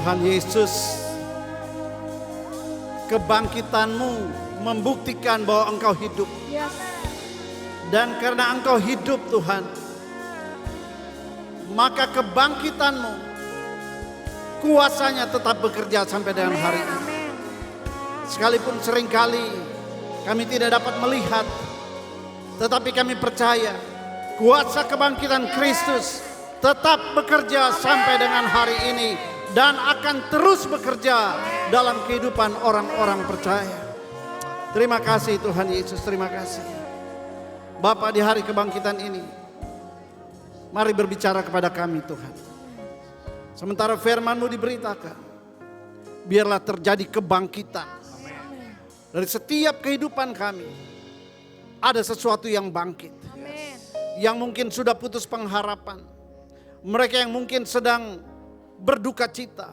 Tuhan Yesus, kebangkitan-Mu membuktikan bahwa Engkau hidup. Yes. Dan karena Engkau hidup Tuhan, maka kebangkitan-Mu, kuasanya tetap bekerja sampai dengan hari ini. Amin. Sekalipun seringkali kami tidak dapat melihat, tetapi kami percaya kuasa kebangkitan Kristus tetap bekerja sampai dengan hari ini dan akan terus bekerja dalam kehidupan orang-orang percaya. Terima kasih Tuhan Yesus, terima kasih. Bapa, di hari kebangkitan ini, mari berbicara kepada kami Tuhan. Sementara firman-Mu diberitakan, biarlah terjadi kebangkitan. Dari setiap kehidupan kami, ada sesuatu yang bangkit. Yang mungkin sudah putus pengharapan. Mereka yang mungkin sedang berduka cita,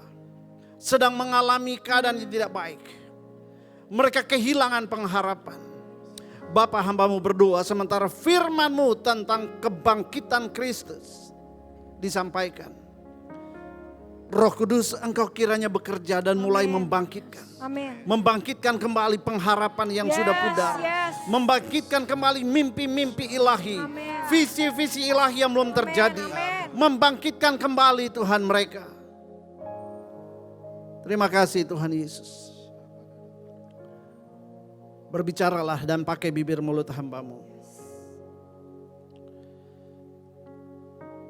sedang mengalami keadaan yang tidak baik. Mereka kehilangan pengharapan. Bapa, hamba-Mu berdoa sementara firman-Mu tentang kebangkitan Kristus disampaikan. Roh Kudus, Engkau kiranya bekerja dan mulai membangkitkan. Amin. Membangkitkan kembali pengharapan yang sudah pudar. Yes. Membangkitkan kembali mimpi-mimpi ilahi. Amin. Visi-visi ilahi yang belum terjadi. Amin. Membangkitkan kembali Tuhan mereka. Terima kasih Tuhan Yesus. Berbicaralah dan pakai bibir mulut hamba-Mu.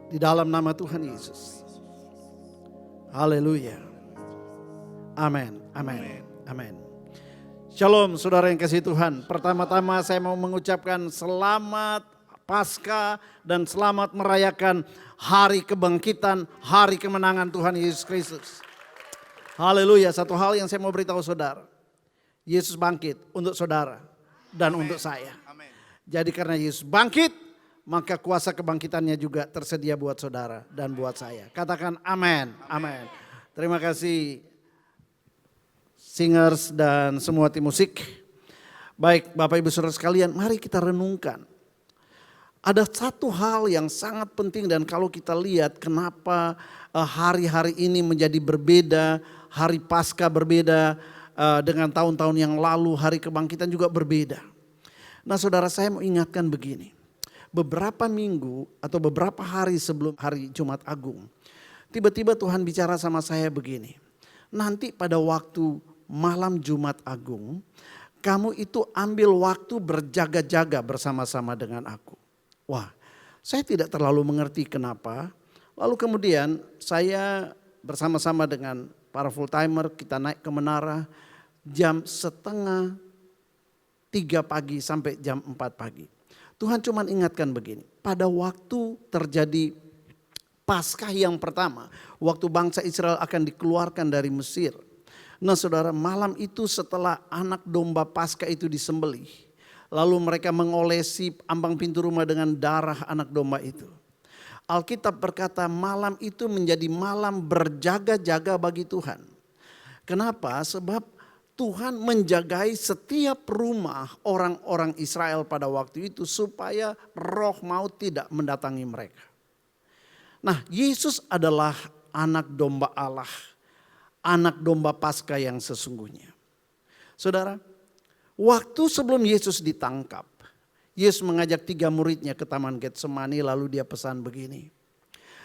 Di dalam nama Tuhan Yesus. Haleluya. Amin. Amin. Amin. Shalom saudara yang kasih Tuhan. Pertama-tama saya mau mengucapkan selamat Paskah dan selamat merayakan hari kebangkitan, hari kemenangan Tuhan Yesus Kristus. Haleluya. Satu hal yang saya mau beritahu saudara. Yesus bangkit untuk saudara dan untuk saya. Jadi karena Yesus bangkit, maka kuasa kebangkitannya juga tersedia buat saudara dan buat saya. Katakan amin. Amin. Terima kasih singers dan semua tim musik. Baik Bapak Ibu Saudara sekalian, mari kita renungkan. Ada satu hal yang sangat penting dan kalau kita lihat kenapa hari-hari ini menjadi berbeda, hari Paskah berbeda dengan tahun-tahun yang lalu, hari kebangkitan juga berbeda. Nah saudara, saya mau ingatkan begini. Beberapa minggu atau beberapa hari sebelum hari Jumat Agung, tiba-tiba Tuhan bicara sama saya begini. Nanti pada waktu malam Jumat Agung, kamu itu ambil waktu berjaga-jaga bersama-sama dengan aku. Wah, saya tidak terlalu mengerti kenapa. Lalu kemudian saya bersama-sama dengan para full timer kita naik ke menara jam 2:30 pagi sampai jam 4 pagi. Tuhan cuma ingatkan begini, pada waktu terjadi Paskah yang pertama, waktu bangsa Israel akan dikeluarkan dari Mesir. Nah saudara, malam itu setelah anak domba Paskah itu disembelih, lalu mereka mengolesi ambang pintu rumah dengan darah anak domba itu. Alkitab berkata malam itu menjadi malam berjaga-jaga bagi Tuhan. Kenapa? Sebab Tuhan menjagai setiap rumah orang-orang Israel pada waktu itu supaya roh maut tidak mendatangi mereka. Nah, Yesus adalah anak domba Allah, anak domba Paskah yang sesungguhnya. Saudara, waktu sebelum Yesus ditangkap, Yesus mengajak 3 muridnya ke Taman Getsemani lalu dia pesan begini.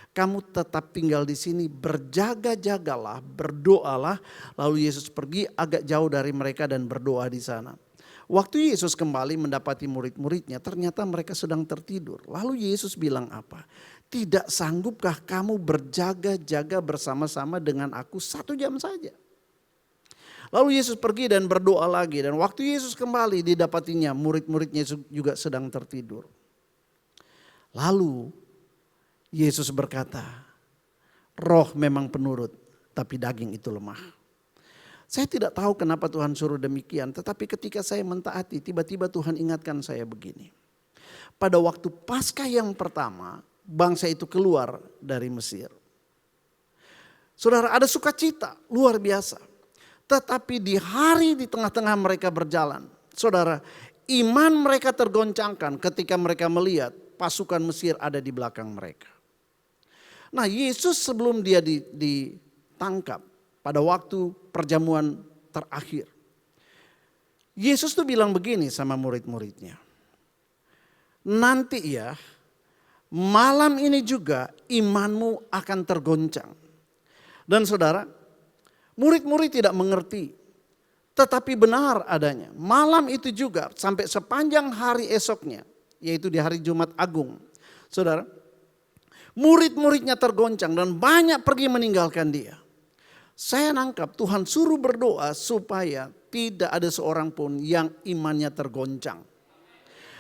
Kamu tetap tinggal di sini, berjaga-jagalah, berdoalah. Lalu Yesus pergi agak jauh dari mereka dan berdoa di sana. Waktu Yesus kembali mendapati murid-muridnya, ternyata mereka sedang tertidur. Lalu Yesus bilang apa? Tidak sanggupkah kamu berjaga-jaga bersama-sama dengan aku 1 jam saja? Lalu Yesus pergi dan berdoa lagi. Dan waktu Yesus kembali didapatinya murid-muridnya juga sedang tertidur. Lalu Yesus berkata, roh memang penurut tapi daging itu lemah. Saya tidak tahu kenapa Tuhan suruh demikian. Tetapi ketika saya mentaati tiba-tiba Tuhan ingatkan saya begini. Pada waktu Paskah yang pertama bangsa itu keluar dari Mesir. Saudara, ada sukacita luar biasa. Tetapi di hari di tengah-tengah mereka berjalan. Saudara, iman mereka tergoncangkan ketika mereka melihat pasukan Mesir ada di belakang mereka. Nah Yesus sebelum dia ditangkap, pada waktu perjamuan terakhir. Yesus tuh bilang begini sama murid-muridnya. Nanti ya, malam ini juga imanmu akan tergoncang. Dan saudara, murid-murid tidak mengerti. Tetapi benar adanya. Malam itu juga sampai sepanjang hari esoknya, yaitu di hari Jumat Agung. Saudara, murid-muridnya tergoncang dan banyak pergi meninggalkan dia. Saya nangkap Tuhan suruh berdoa supaya tidak ada seorang pun yang imannya tergoncang.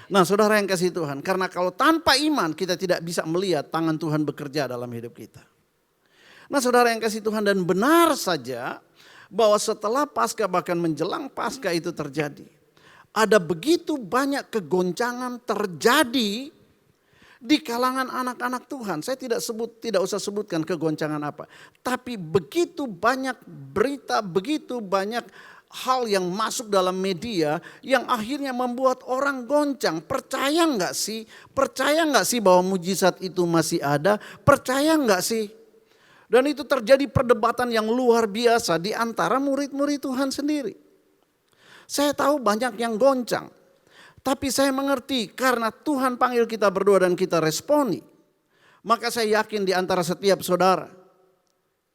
Nah saudara yang kasih Tuhan, karena kalau tanpa iman kita tidak bisa melihat tangan Tuhan bekerja dalam hidup kita. Nah saudara yang kasih Tuhan, dan benar saja bahwa setelah Paskah bahkan menjelang Paskah itu terjadi. Ada begitu banyak kegoncangan terjadi di kalangan anak-anak Tuhan. Saya tidak usah sebutkan kegoncangan apa. Tapi begitu banyak berita, begitu banyak hal yang masuk dalam media yang akhirnya membuat orang goncang. Percaya nggak sih? Percaya nggak sih bahwa mujizat itu masih ada? Percaya nggak sih? Dan itu terjadi perdebatan yang luar biasa di antara murid-murid Tuhan sendiri. Saya tahu banyak yang goncang. Tapi saya mengerti karena Tuhan panggil kita berdoa dan kita responi. Maka saya yakin di antara setiap saudara,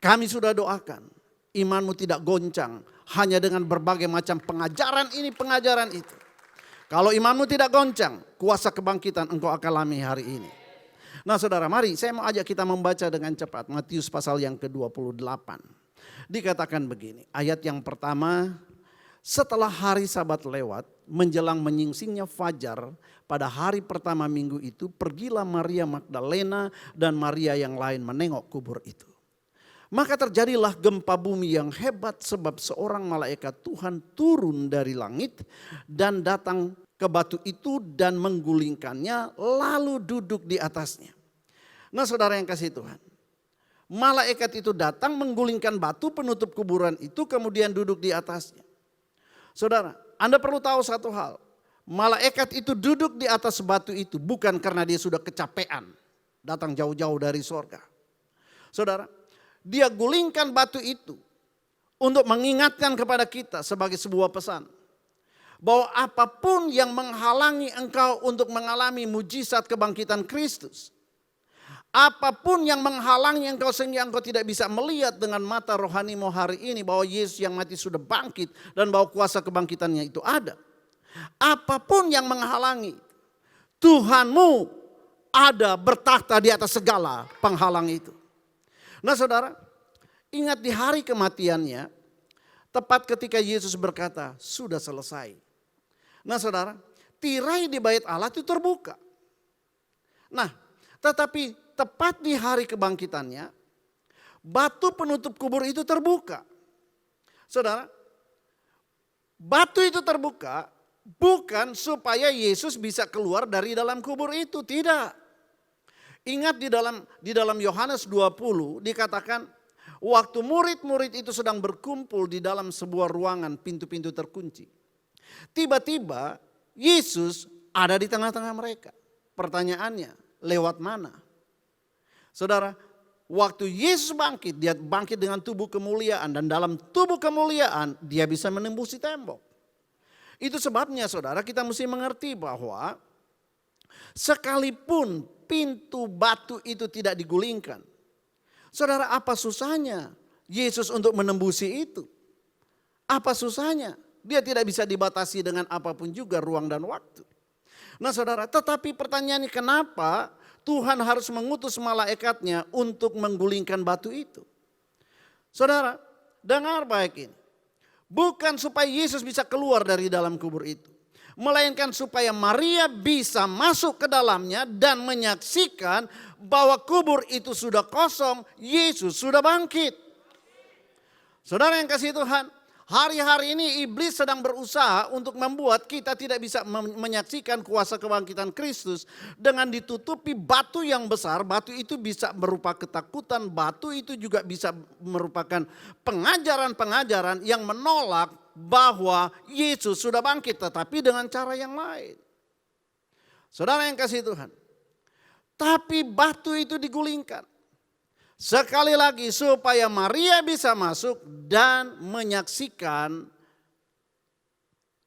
kami sudah doakan. Imanmu tidak goncang hanya dengan berbagai macam pengajaran ini, pengajaran itu. Kalau imanmu tidak goncang, kuasa kebangkitan engkau akan alami hari ini. Nah saudara, mari saya mau ajak kita membaca dengan cepat Matius pasal yang ke-28. Dikatakan begini, ayat yang pertama, setelah hari Sabat lewat, menjelang menyingsingnya fajar, pada hari pertama minggu itu, pergilah Maria Magdalena dan Maria yang lain menengok kubur itu. Maka terjadilah gempa bumi yang hebat sebab seorang malaikat Tuhan turun dari langit dan datang ke batu itu dan menggulingkannya lalu duduk di atasnya. Nah saudara yang kasih Tuhan, malaikat itu datang menggulingkan batu penutup kuburan itu kemudian duduk di atasnya. Saudara, Anda perlu tahu satu hal, malaikat itu duduk di atas batu itu bukan karena dia sudah kecapean, datang jauh-jauh dari sorga. Saudara, dia gulingkan batu itu untuk mengingatkan kepada kita sebagai sebuah pesan. Bahwa apapun yang menghalangi engkau untuk mengalami mujizat kebangkitan Kristus. Apapun yang menghalangi engkau sehingga engkau tidak bisa melihat dengan mata rohanimu hari ini. Bahwa Yesus yang mati sudah bangkit dan bahwa kuasa kebangkitannya itu ada. Apapun yang menghalangi, Tuhanmu ada bertakhta di atas segala penghalang itu. Nah saudara, ingat di hari kematiannya, tepat ketika Yesus berkata, sudah selesai. Nah saudara, tirai di bait Allah itu terbuka. Nah, tetapi tepat di hari kebangkitannya, batu penutup kubur itu terbuka. Saudara, batu itu terbuka bukan supaya Yesus bisa keluar dari dalam kubur itu, tidak. Ingat di dalam Yohanes 20 dikatakan, waktu murid-murid itu sedang berkumpul di dalam sebuah ruangan, pintu-pintu terkunci. Tiba-tiba Yesus ada di tengah-tengah mereka. Pertanyaannya, lewat mana? Saudara, waktu Yesus bangkit, dia bangkit dengan tubuh kemuliaan. Dan dalam tubuh kemuliaan, dia bisa menembusi tembok. Itu sebabnya saudara, kita mesti mengerti bahwa sekalipun pintu batu itu tidak digulingkan, saudara, apa susahnya Yesus untuk menembusi itu? Apa susahnya? Dia tidak bisa dibatasi dengan apapun juga ruang dan waktu. Nah saudara, tetapi pertanyaannya kenapa Tuhan harus mengutus malaikatnya untuk menggulingkan batu itu? Saudara, dengar baik ini. Bukan supaya Yesus bisa keluar dari dalam kubur itu. Melainkan supaya Maria bisa masuk ke dalamnya dan menyaksikan bahwa kubur itu sudah kosong, Yesus sudah bangkit. Saudara yang kasih Tuhan, hari-hari ini iblis sedang berusaha untuk membuat kita tidak bisa menyaksikan kuasa kebangkitan Kristus dengan ditutupi batu yang besar. Batu itu bisa berupa ketakutan, batu itu juga bisa merupakan pengajaran-pengajaran yang menolak bahwa Yesus sudah bangkit, tetapi dengan cara yang lain. Saudara yang kasih Tuhan, tapi batu itu digulingkan. Sekali lagi supaya Maria bisa masuk dan menyaksikan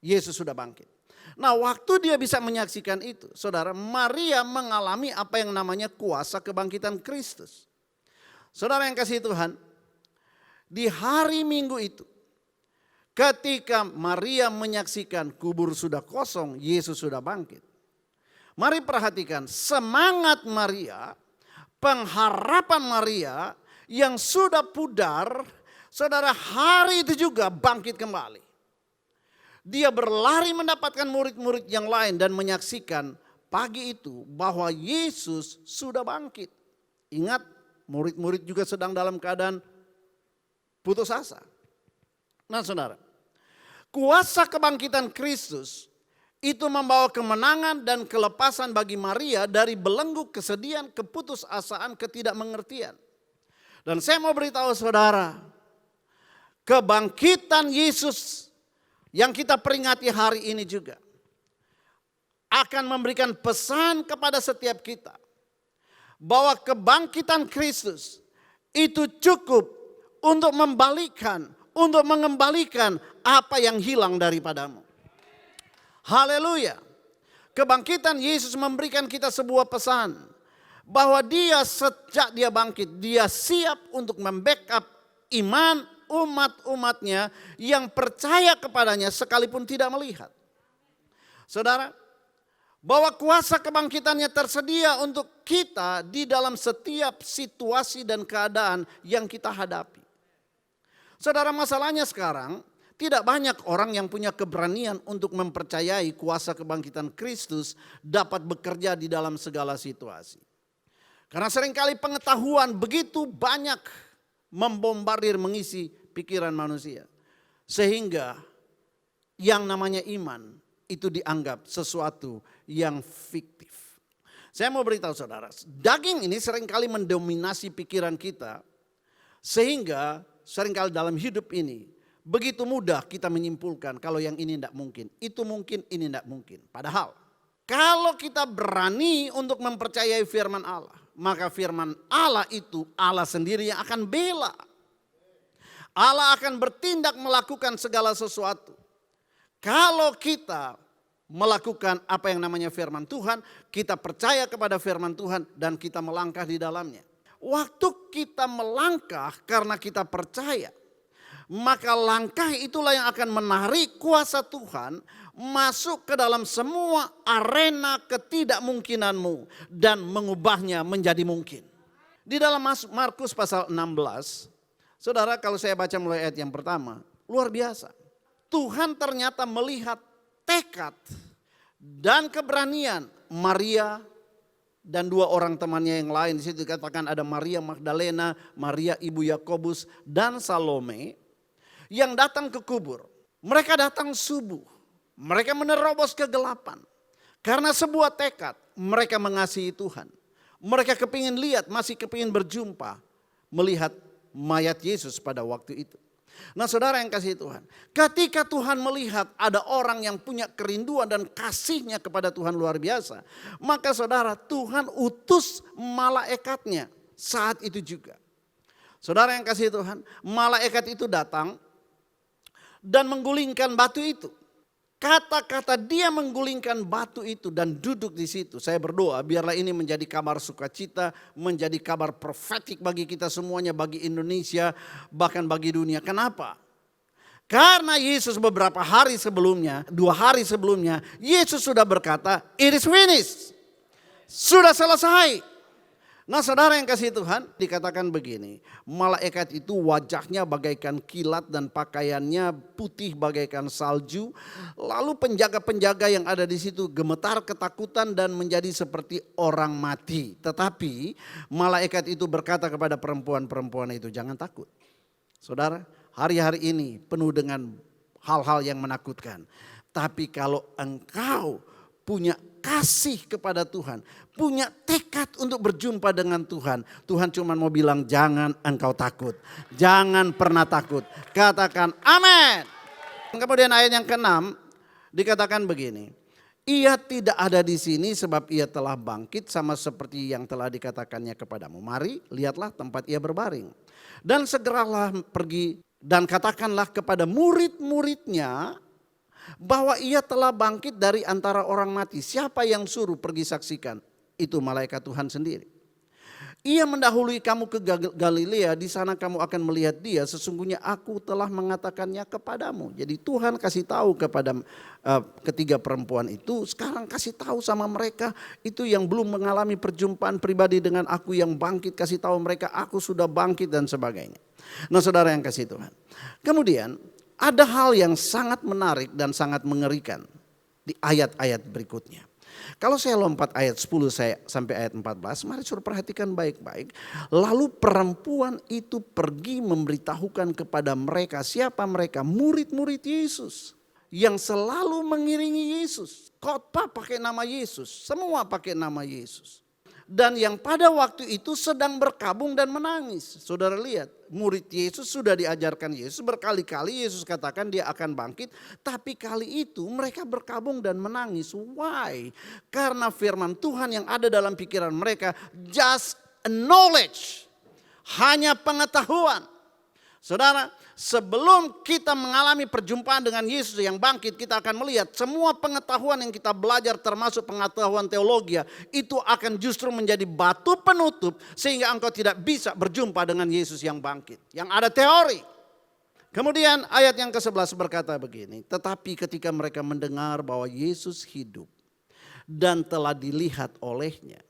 Yesus sudah bangkit. Nah, waktu dia bisa menyaksikan itu, saudara, Maria mengalami apa yang namanya kuasa kebangkitan Kristus. Saudara yang kasih Tuhan, di hari Minggu itu, ketika Maria menyaksikan kubur sudah kosong, Yesus sudah bangkit. Mari perhatikan semangat Maria, pengharapan Maria yang sudah pudar, saudara, hari itu juga bangkit kembali. Dia berlari mendapatkan murid-murid yang lain dan menyaksikan pagi itu bahwa Yesus sudah bangkit. Ingat, murid-murid juga sedang dalam keadaan putus asa. Nah, saudara, kuasa kebangkitan Kristus itu membawa kemenangan dan kelepasan bagi Maria dari belenggu kesedihan, keputusasaan, ketidakmengertian. Dan saya mau beritahu saudara, kebangkitan Yesus yang kita peringati hari ini juga akan memberikan pesan kepada setiap kita bahwa kebangkitan Kristus itu cukup untuk mengembalikan apa yang hilang daripadamu. Haleluya. Kebangkitan Yesus memberikan kita sebuah pesan bahwa dia sejak dia bangkit, dia siap untuk membackup iman umat-umatnya yang percaya kepadanya sekalipun tidak melihat. Saudara, bahwa kuasa kebangkitannya tersedia untuk kita di dalam setiap situasi dan keadaan yang kita hadapi. Saudara, masalahnya sekarang tidak banyak orang yang punya keberanian untuk mempercayai kuasa kebangkitan Kristus dapat bekerja di dalam segala situasi. Karena seringkali pengetahuan begitu banyak membombardir mengisi pikiran manusia. Sehingga yang namanya iman itu dianggap sesuatu yang fiktif. Saya mau beritahu saudara, daging ini seringkali mendominasi pikiran kita. Sehingga seringkali dalam hidup ini begitu mudah kita menyimpulkan kalau yang ini tidak mungkin. Itu mungkin, ini tidak mungkin. Padahal kalau kita berani untuk mempercayai firman Allah, maka firman Allah itu Allah sendiri yang akan bela. Allah akan bertindak melakukan segala sesuatu. Kalau kita melakukan apa yang namanya firman Tuhan, kita percaya kepada firman Tuhan dan kita melangkah di dalamnya. Waktu kita melangkah karena kita percaya, maka langkah itulah yang akan menarik kuasa Tuhan masuk ke dalam semua arena ketidakmungkinanmu dan mengubahnya menjadi mungkin. Di dalam Markus pasal 16, saudara, kalau saya baca mulai ayat yang pertama, luar biasa. Tuhan ternyata melihat tekad dan keberanian Maria dan dua orang temannya yang lain. Di situ dikatakan ada Maria Magdalena, Maria ibu Yakobus dan Salome yang datang ke kubur. Mereka datang subuh. Mereka menerobos kegelapan. Karena sebuah tekad, mereka mengasihi Tuhan. Mereka kepingin lihat, masih kepingin berjumpa, melihat mayat Yesus pada waktu itu. Nah, saudara yang kasih Tuhan, ketika Tuhan melihat ada orang yang punya kerinduan dan kasihnya kepada Tuhan luar biasa, maka saudara, Tuhan utus malaikatnya saat itu juga. Saudara yang kasih Tuhan, malaikat itu datang dan menggulingkan batu itu. Kata-kata dia menggulingkan batu itu dan duduk di situ. Saya berdoa biarlah ini menjadi kabar sukacita, menjadi kabar profetik bagi kita semuanya, bagi Indonesia, bahkan bagi dunia. Kenapa? Karena Yesus beberapa hari sebelumnya, 2 hari sebelumnya, Yesus sudah berkata, "It is finished." Sudah selesai. Nah, saudara yang kasih Tuhan, dikatakan begini, malaikat itu wajahnya bagaikan kilat dan pakaiannya putih bagaikan salju. Lalu penjaga-penjaga yang ada di situ gemetar ketakutan dan menjadi seperti orang mati. Tetapi malaikat itu berkata kepada perempuan-perempuan itu, jangan takut. Saudara, hari-hari ini penuh dengan hal-hal yang menakutkan. Tapi kalau engkau punya kasih kepada Tuhan, punya tekad untuk berjumpa dengan Tuhan, Tuhan cuma mau bilang jangan engkau takut, jangan pernah takut. Katakan amin. Kemudian ayat yang ke-6 dikatakan begini, Ia tidak ada di sini sebab ia telah bangkit sama seperti yang telah dikatakannya kepadamu. Mari lihatlah tempat ia berbaring. Dan segeralah pergi dan katakanlah kepada murid-muridnya bahwa ia telah bangkit dari antara orang mati. Siapa yang suruh pergi saksikan? Itu malaikat Tuhan sendiri. Ia mendahului kamu ke Galilea, di sana kamu akan melihat dia. Sesungguhnya aku telah mengatakannya kepadamu. Jadi Tuhan kasih tahu kepada ketiga perempuan itu, sekarang kasih tahu sama mereka itu yang belum mengalami perjumpaan pribadi dengan aku yang bangkit, kasih tahu mereka aku sudah bangkit dan sebagainya. Nah saudara yang kasih Tuhan. Kemudian ada hal yang sangat menarik dan sangat mengerikan di ayat-ayat berikutnya. Kalau saya lompat ayat 10 sampai ayat 14, mari suruh perhatikan baik-baik. Lalu perempuan itu pergi memberitahukan kepada mereka, siapa mereka? Murid-murid Yesus yang selalu mengiringi Yesus. Khotbah pakai nama Yesus, semua pakai nama Yesus. Dan yang pada waktu itu sedang berkabung dan menangis. Saudara lihat, murid Yesus sudah diajarkan Yesus berkali-kali. Yesus katakan dia akan bangkit. Tapi kali itu mereka berkabung dan menangis. Why? Karena firman Tuhan yang ada dalam pikiran mereka just a knowledge. Hanya pengetahuan. Saudara, sebelum kita mengalami perjumpaan dengan Yesus yang bangkit, kita akan melihat semua pengetahuan yang kita belajar termasuk pengetahuan teologi itu akan justru menjadi batu penutup sehingga engkau tidak bisa berjumpa dengan Yesus yang bangkit. Yang ada teori. Kemudian ayat yang ke-11 berkata begini, tetapi ketika mereka mendengar bahwa Yesus hidup dan telah dilihat olehnya,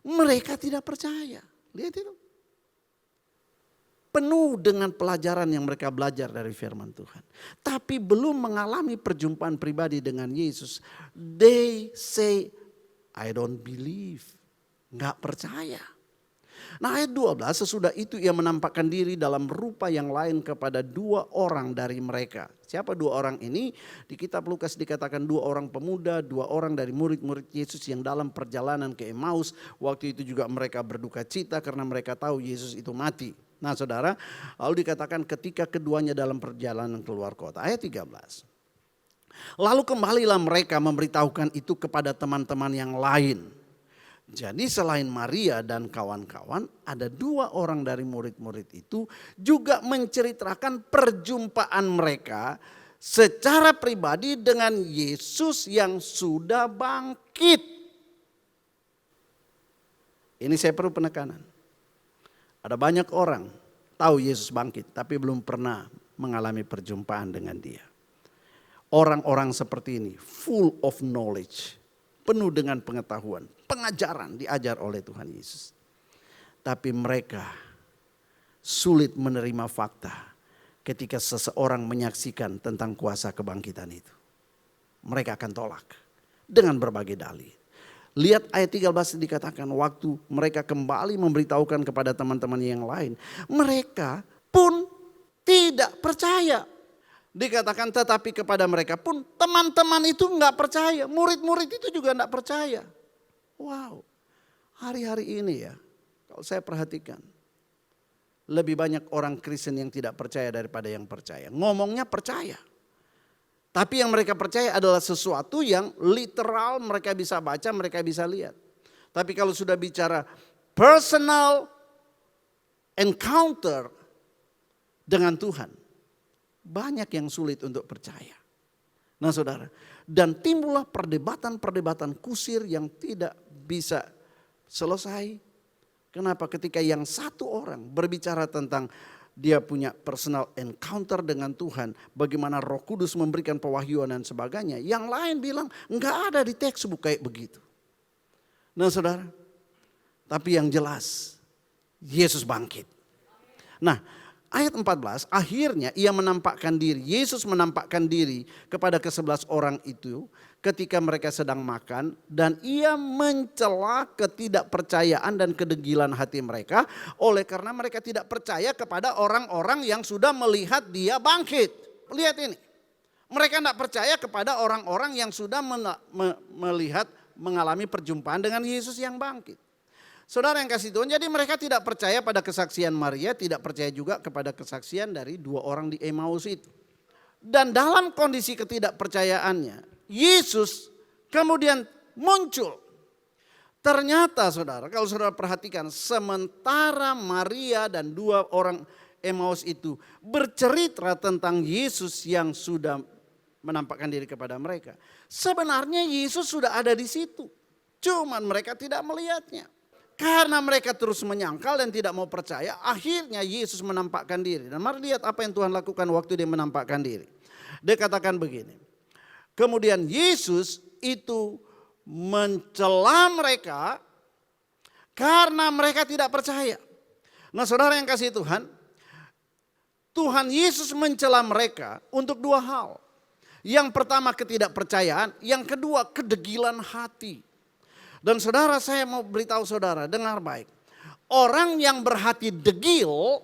mereka tidak percaya. Lihat itu. Penuh dengan pelajaran yang mereka belajar dari firman Tuhan. Tapi belum mengalami perjumpaan pribadi dengan Yesus. They say, I don't believe. Nggak percaya. Nah ayat 12, sesudah itu ia menampakkan diri dalam rupa yang lain kepada dua orang dari mereka. Siapa dua orang ini? Di kitab Lukas dikatakan dua orang pemuda, dua orang dari murid-murid Yesus yang dalam perjalanan ke Emmaus. Waktu itu juga mereka berduka cita karena mereka tahu Yesus itu mati. Nah saudara, lalu dikatakan ketika keduanya dalam perjalanan keluar kota. Ayat 13. Lalu kembalilah mereka memberitahukan itu kepada teman-teman yang lain. Jadi selain Maria dan kawan-kawan, ada dua orang dari murid-murid itu juga menceritakan perjumpaan mereka secara pribadi dengan Yesus yang sudah bangkit. Ini saya perlu penekanan. Ada banyak orang tahu Yesus bangkit tapi belum pernah mengalami perjumpaan dengan dia. Orang-orang seperti ini full of knowledge, penuh dengan pengetahuan, pengajaran diajar oleh Tuhan Yesus. Tapi mereka sulit menerima fakta ketika seseorang menyaksikan tentang kuasa kebangkitan itu. Mereka akan tolak dengan berbagai dalih. Lihat ayat 13 dikatakan waktu mereka kembali memberitahukan kepada teman-teman yang lain. Mereka pun tidak percaya. Dikatakan tetapi kepada mereka pun teman-teman itu enggak percaya. Murid-murid itu juga enggak percaya. Wow, hari-hari ini ya kalau saya perhatikan. Lebih banyak orang Kristen yang tidak percaya daripada yang percaya. Ngomongnya percaya. Tapi yang mereka percaya adalah sesuatu yang literal mereka bisa baca, mereka bisa lihat. Tapi kalau sudah bicara personal encounter dengan Tuhan, banyak yang sulit untuk percaya. Nah saudara, dan timbullah perdebatan-perdebatan kusir yang tidak bisa selesai. Kenapa? Ketika yang satu orang berbicara tentang dia punya personal encounter dengan Tuhan. Bagaimana Roh Kudus memberikan pewahyuan dan sebagainya. Yang lain bilang enggak ada di textbook kayak begitu. Nah saudara. Tapi yang jelas Yesus bangkit. Nah ayat 14 akhirnya ia menampakkan diri. Yesus menampakkan diri kepada ke-11 orang itu. Ketika mereka sedang makan dan ia mencela ketidakpercayaan dan kedegilan hati mereka oleh karena mereka tidak percaya kepada orang-orang yang sudah melihat dia bangkit. Lihat ini. Mereka tidak percaya kepada orang-orang yang sudah melihat mengalami perjumpaan dengan Yesus yang bangkit. Saudara yang kasih Tuhan, jadi mereka tidak percaya pada kesaksian Maria, tidak percaya juga kepada kesaksian dari dua orang di Emmaus itu. Dan dalam kondisi ketidakpercayaannya, Yesus Kemudian muncul. Ternyata saudara, kalau saudara perhatikan, sementara Maria dan 2 orang Emmaus itu bercerita tentang Yesus yang sudah menampakkan diri kepada mereka. Sebenarnya Yesus sudah ada di situ. Cuman mereka tidak melihatnya. Karena mereka terus menyangkal dan tidak mau percaya, akhirnya Yesus menampakkan diri. Dan mari lihat apa yang Tuhan lakukan waktu dia menampakkan diri. Dia katakan begini. Kemudian Yesus itu mencela mereka karena mereka tidak percaya. Nah saudara yang kasih Tuhan, Tuhan Yesus mencela mereka untuk 2 hal. Yang pertama ketidakpercayaan, yang kedua kedegilan hati. Dan saudara, saya mau beritahu saudara, dengar baik. Orang yang berhati degil,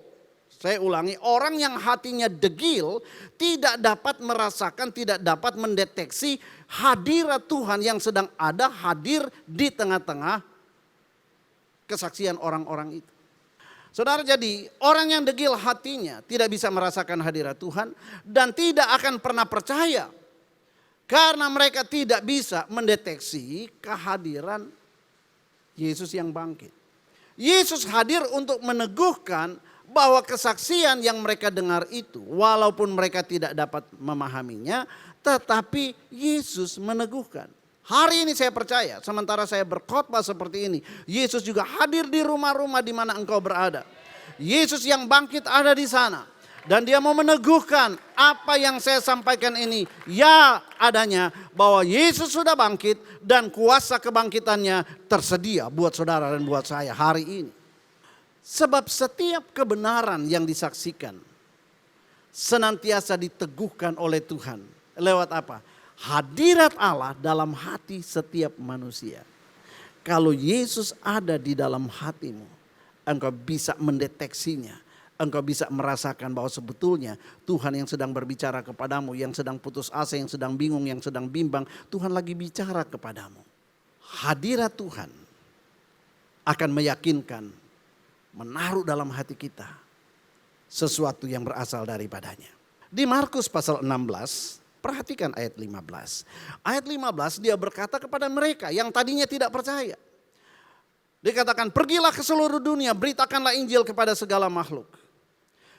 saya ulangi, orang yang hatinya degil tidak dapat merasakan, tidak dapat mendeteksi hadirat Tuhan yang sedang ada hadir di tengah-tengah kesaksian orang-orang itu. Saudara, jadi orang yang degil hatinya tidak bisa merasakan hadirat Tuhan dan tidak akan pernah percaya. Karena mereka tidak bisa mendeteksi kehadiran Yesus yang bangkit. Yesus hadir untuk meneguhkan bahwa kesaksian yang mereka dengar itu, walaupun mereka tidak dapat memahaminya, tetapi Yesus meneguhkan. Hari ini saya percaya, sementara saya berkhotbah seperti ini, Yesus juga hadir di rumah-rumah di mana engkau berada. Yesus yang bangkit ada di sana. Dan dia mau meneguhkan apa yang saya sampaikan ini. Ya adanya bahwa Yesus sudah bangkit dan kuasa kebangkitannya tersedia buat saudara dan buat saya hari ini. Sebab setiap kebenaran yang disaksikan senantiasa diteguhkan oleh Tuhan. Lewat apa? Hadirat Allah dalam hati setiap manusia. Kalau Yesus ada di dalam hatimu, engkau bisa mendeteksinya. Engkau bisa merasakan bahwa sebetulnya Tuhan yang sedang berbicara kepadamu, yang sedang putus asa, yang sedang bingung, yang sedang bimbang, Tuhan lagi bicara kepadamu. Hadirat Tuhan akan meyakinkan, menaruh dalam hati kita sesuatu yang berasal daripadanya. Di Markus pasal 16, perhatikan ayat 15. Ayat 15 dia berkata kepada mereka yang tadinya tidak percaya. Dikatakan, pergilah ke seluruh dunia, beritakanlah Injil kepada segala makhluk.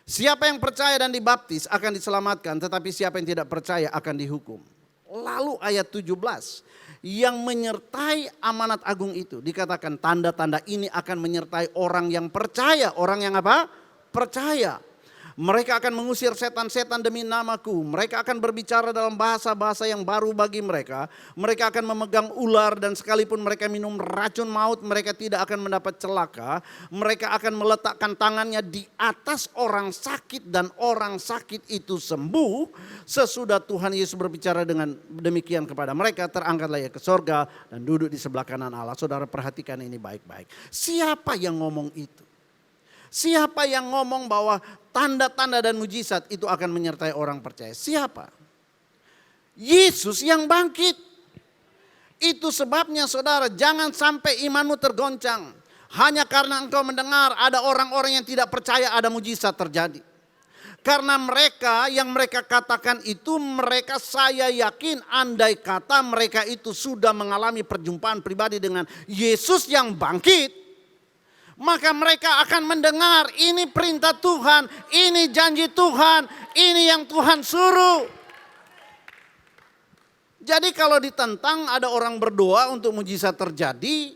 Siapa yang percaya dan dibaptis akan diselamatkan, tetapi siapa yang tidak percaya akan dihukum. Lalu ayat 17, yang menyertai amanat agung itu, dikatakan tanda-tanda ini akan menyertai orang yang percaya. Orang yang apa? Percaya. Mereka akan mengusir setan-setan demi namaku. Mereka akan berbicara dalam bahasa-bahasa yang baru bagi mereka. Mereka akan memegang ular dan sekalipun mereka minum racun maut, mereka tidak akan mendapat celaka. Mereka akan meletakkan tangannya di atas orang sakit dan orang sakit itu sembuh. Sesudah Tuhan Yesus berbicara dengan demikian kepada mereka, terangkatlah ia ke sorga dan duduk di sebelah kanan Allah. Saudara perhatikan ini baik-baik. Siapa yang ngomong itu? Siapa yang ngomong bahwa tanda-tanda dan mujizat itu akan menyertai orang percaya? Siapa? Yesus yang bangkit. Itu sebabnya saudara, jangan sampai imanmu tergoncang. Hanya karena engkau mendengar ada orang-orang yang tidak percaya ada mujizat terjadi. Karena mereka yang mereka katakan itu, mereka saya yakin andai kata mereka itu sudah mengalami perjumpaan pribadi dengan Yesus yang bangkit, maka mereka akan mendengar ini perintah Tuhan, ini janji Tuhan, ini yang Tuhan suruh. Jadi kalau ditentang ada orang berdoa untuk mujizat terjadi,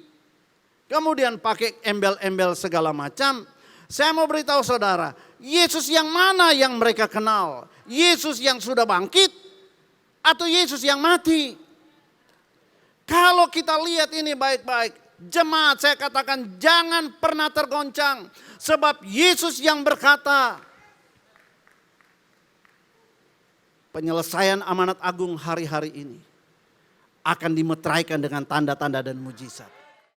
kemudian pakai embel-embel segala macam. Saya mau beritahu saudara, Yesus yang mana yang mereka kenal? Yesus yang sudah bangkit atau Yesus yang mati? Kalau kita lihat ini baik-baik, jemaat saya katakan jangan pernah tergoncang. Sebab Yesus yang berkata, penyelesaian amanat agung hari-hari ini akan dimeteraikan dengan tanda-tanda dan mujizat.